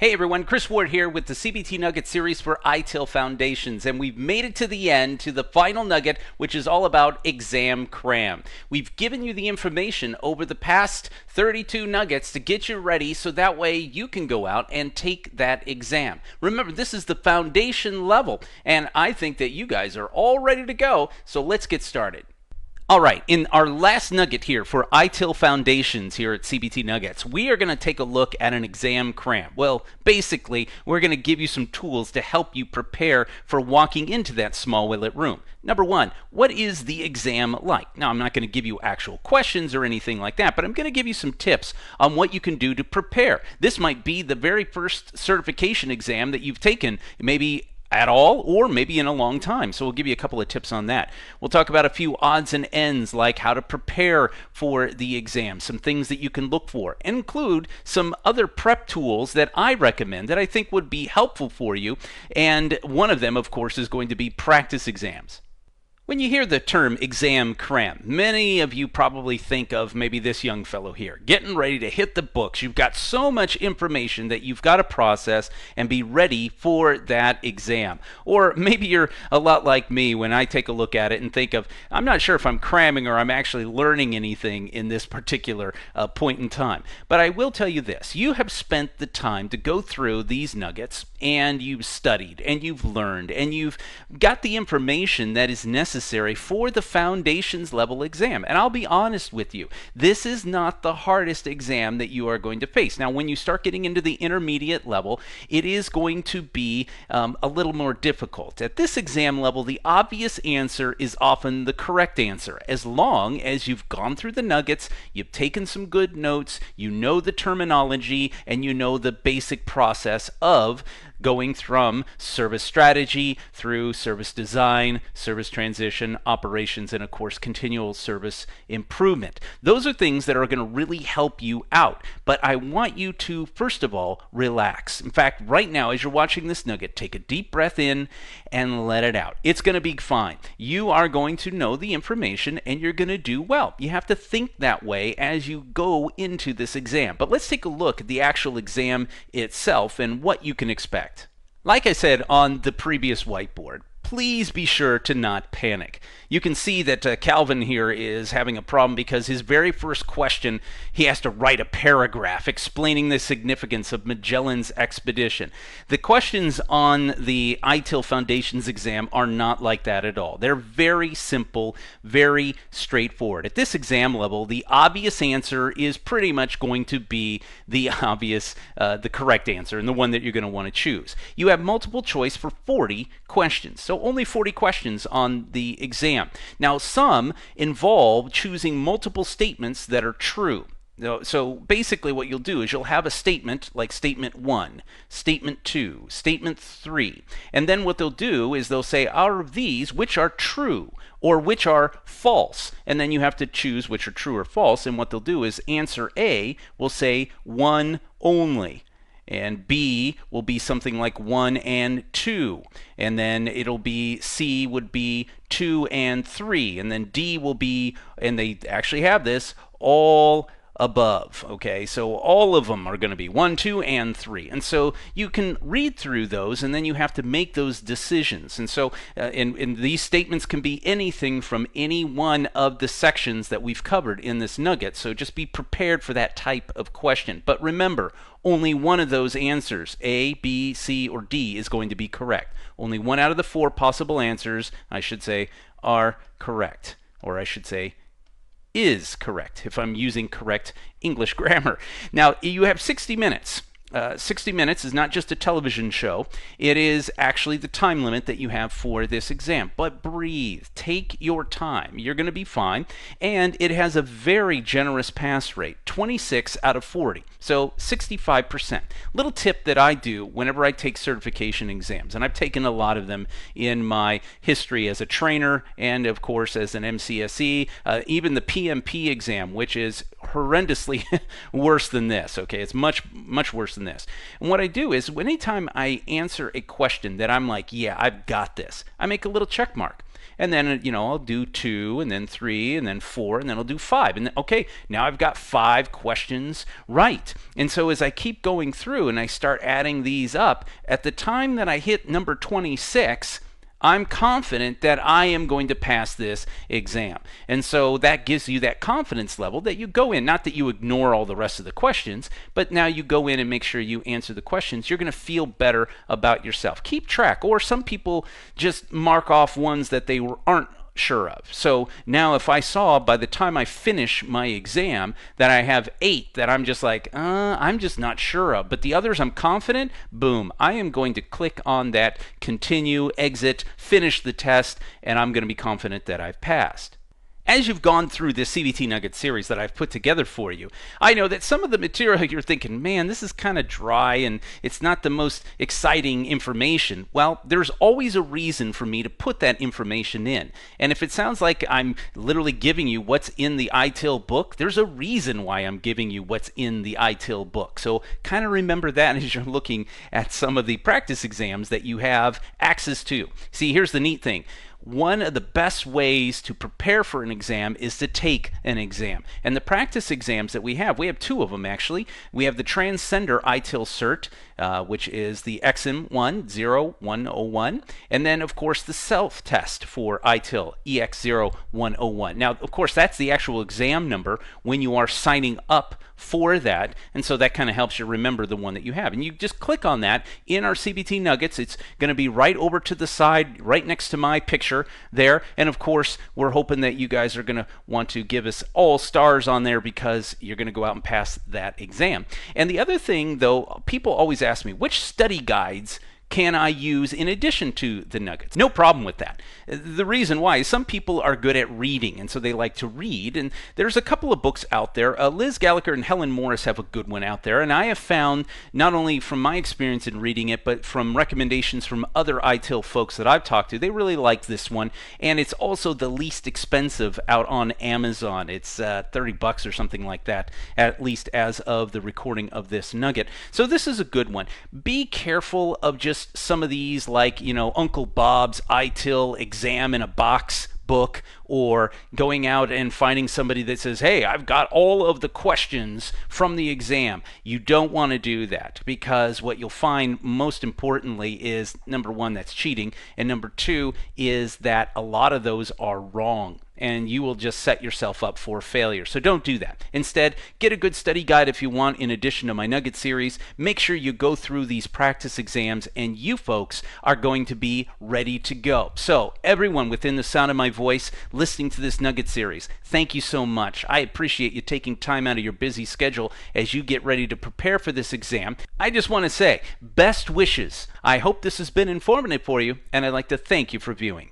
Hey everyone, Chris Ward here with the CBT Nugget series for ITIL Foundations, and we've made it to the end, to the final nugget, which is all about exam cram. We've given you the information over the past 32 nuggets to get you ready so that way you can go out and take that exam. Remember, this is the foundation level, and I think that you guys are all ready to go, so let's get started. All right, in our last nugget here for ITIL Foundations here at CBT Nuggets, we are going to take a look at an exam cram. Well, basically, we're going to give you some tools to help you prepare for walking into that small lit room. Number one, what is the exam like? Now, I'm not going to give you actual questions or anything like that, but I'm going to give you some tips on what you can do to prepare. This might be the very first certification exam that you've taken, maybe at all, or maybe in a long time. So we'll give you a couple of tips on that. We'll talk about a few odds and ends, like how to prepare for the exam, some things that you can look for, include some other prep tools that I recommend that I think would be helpful for you. And one of them, of course, is going to be practice exams. When you hear the term exam cram, many of you probably think of maybe this young fellow here, getting ready to hit the books. You've got so much information that you've got to process and be ready for that exam. Or maybe you're a lot like me when I take a look at it and think of, I'm not sure if I'm cramming or I'm actually learning anything in this particular point in time. But I will tell you this, you have spent the time to go through these nuggets and you've studied and you've learned and you've got the information that is necessary for the foundations level exam. And I'll be honest with you, this is not the hardest exam that you are going to face. Now, when you start getting into the intermediate level, it is going to be a little more difficult. At this exam level, the obvious answer is often the correct answer, as long as you've gone through the nuggets, you've taken some good notes, you know the terminology, and you know the basic process of going from service strategy through service design, service transition, operations, and of course continual service improvement. Those are things that are going to really help you out. But I want you to, first of all, relax. In fact, right now as you're watching this nugget, take a deep breath in and let it out. It's going to be fine. You are going to know the information and you're going to do well. You have to think that way as you go into this exam. But let's take a look at the actual exam itself and what you can expect. Like I said on the previous whiteboard, please be sure to not panic. You can see that Calvin here is having a problem because his very first question, he has to write a paragraph explaining the significance of Magellan's expedition. The questions on the ITIL Foundations exam are not like that at all. They're very simple, very straightforward. At this exam level, the obvious answer is pretty much going to be the correct answer and the one that you're going to want to choose. You have multiple choice for 40 questions. So only 40 questions on the exam. Now, some involve choosing multiple statements that are true. So basically what you'll do is you'll have a statement like statement 1, statement 2, statement 3, and then what they'll do is they'll say, out of these, which are true or which are false? And then you have to choose which are true or false, and what they'll do is answer A will say 1 only. And B will be something like 1 and 2. And then it'll be C would be 2 and 3. And then D will be, and they actually have this, all above. Okay, so all of them are going to be 1, 2, and 3. And so you can read through those and then you have to make those decisions. And so and these statements can be anything from any one of the sections that we've covered in this nugget. So just be prepared for that type of question. But remember, only one of those answers, A, B, C, or D, is going to be correct. Only one out of the 4 possible answers, I should say, are correct. Or I should say, is correct, if I'm using correct English grammar. Now, you have 60 minutes. 60 minutes is not just a television show. It is actually the time limit that you have for this exam. But breathe. Take your time. You're going to be fine. And it has a very generous pass rate, 26 out of 40. So 65%. Little tip that I do whenever I take certification exams, and I've taken a lot of them in my history as a trainer and, of course, as an MCSE, even the PMP exam, which is horrendously worse than this. Okay, it's much worse than this. And what I do is, anytime I answer a question that I'm like, yeah, I've got this, I make a little check mark. and then, I'll do 2, and then 3, and then 4, and then I'll do 5. And then, okay, now I've got 5 questions right. And so as I keep going through and I start adding these up, at the time that I hit number 26, I'm confident that I am going to pass this exam. And so that gives you that confidence level that you go in, not that you ignore all the rest of the questions, but now you go in and make sure you answer the questions. You're going to feel better about yourself. Keep track. Or some people just mark off ones that they aren't sure of. So now if I saw by the time I finish my exam that I have 8 that I'm just like, I'm just not sure of, but the others I'm confident, boom, I am going to click on that continue, exit, finish the test, and I'm going to be confident that I've passed. As you've gone through this CBT Nugget series that I've put together for you, I know that some of the material you're thinking, man, this is kind of dry and it's not the most exciting information. Well, there's always a reason for me to put that information in. And if it sounds like I'm literally giving you what's in the ITIL book, there's a reason why I'm giving you what's in the ITIL book. So kind of remember that as you're looking at some of the practice exams that you have access to. See, here's the neat thing. One of the best ways to prepare for an exam is to take an exam. And the practice exams that we have 2 of them actually. We have the Transcender ITIL Cert, which is the XM 10101, and then of course the self-test for ITIL EX0101. Now, of course, that's the actual exam number when you are signing up for that, and so that kind of helps you remember the one that you have. And you just click on that in our CBT Nuggets. It's going to be right over to the side, right next to my picture there. And of course, we're hoping that you guys are going to want to give us all stars on there because you're going to go out and pass that exam. And the other thing, though, people always ask me, which study guides can I use in addition to the nuggets? No problem with that. The reason why is some people are good at reading, and so they like to read. And there's a couple of books out there. Liz Gallagher and Helen Morris have a good one out there. And I have found, not only from my experience in reading it, but from recommendations from other ITIL folks that I've talked to, they really like this one. And it's also the least expensive out on Amazon. It's $30 or something like that, at least as of the recording of this nugget. So this is a good one. Be careful of just some of these, like, Uncle Bob's ITIL exam in a box book, or going out and finding somebody that says, hey, I've got all of the questions from the exam. You don't want to do that, because what you'll find most importantly is, number 1, that's cheating, and number 2 is that a lot of those are wrong, and you will just set yourself up for failure. So don't do that. Instead, get a good study guide if you want, in addition to my Nugget series. Make sure you go through these practice exams, and you folks are going to be ready to go. So everyone within the sound of my voice listening to this Nugget series, thank you so much. I appreciate you taking time out of your busy schedule as you get ready to prepare for this exam. I just want to say, best wishes. I hope this has been informative for you, and I'd like to thank you for viewing.